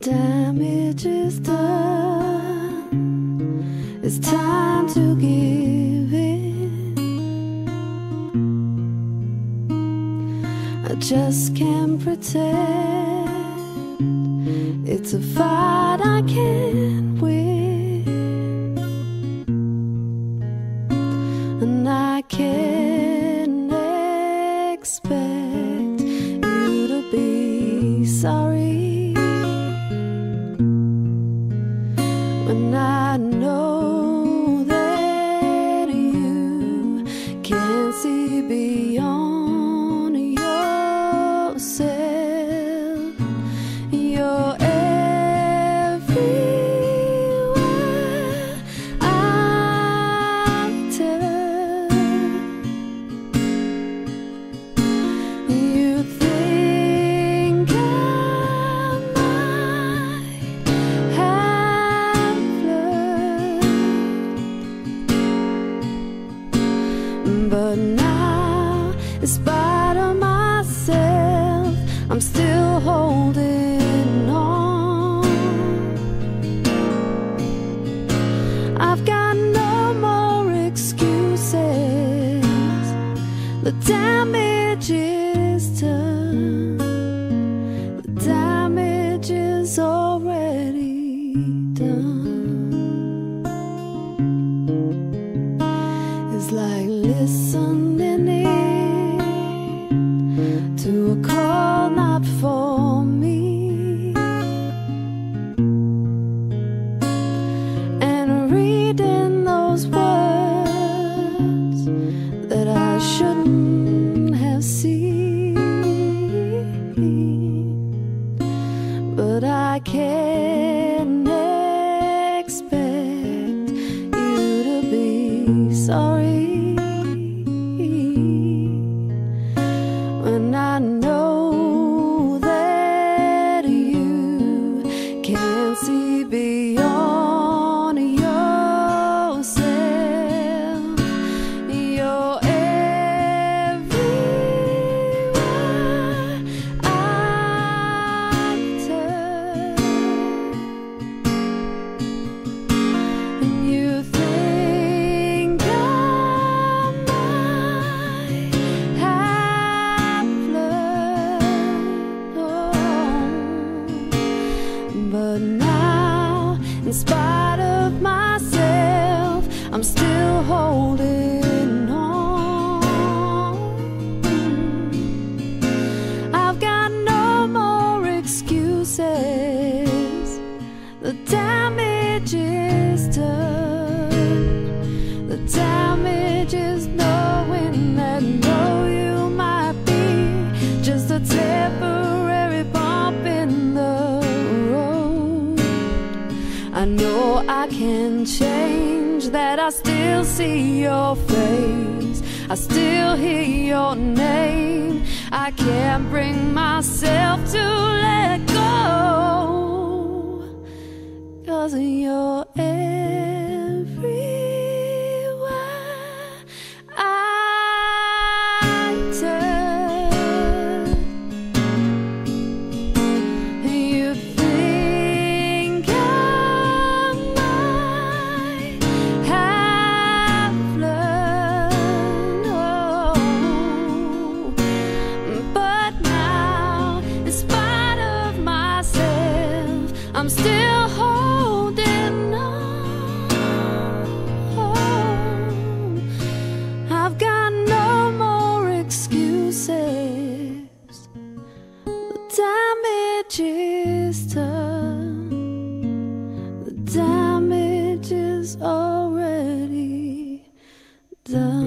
Damage is done. It's time to give in. I just can't pretend it's a fight I can't win, and I can't expect you to be sorry when I know that you can't see beyond yourself. You're everywhere I turn. You think I might have learned, but now, in spite of myself, I'm still holding on. I've got no more excuses. The damage is done. The damage is already done. It's like listening in to a call not for me, and reading those words that I shouldn't have seen. But I can't expect you to be sorry when I know that you can't see beyond yourself. You're everywhere I turn, and you think I might have learned, but now, in spite of myself, I'm still holding on. I've got no more excuses. The damage is done. The damage is knowing that no, you might be just a temporary bump in the road. I know I can change that. I still see your face, I still hear your name. I can't bring myself to let go, 'cause you're everywhere I turn. You think I might have learned, but now, in spite of myself, I'm still holding on. I've got no more excuses. The damage is done. The damage is already done.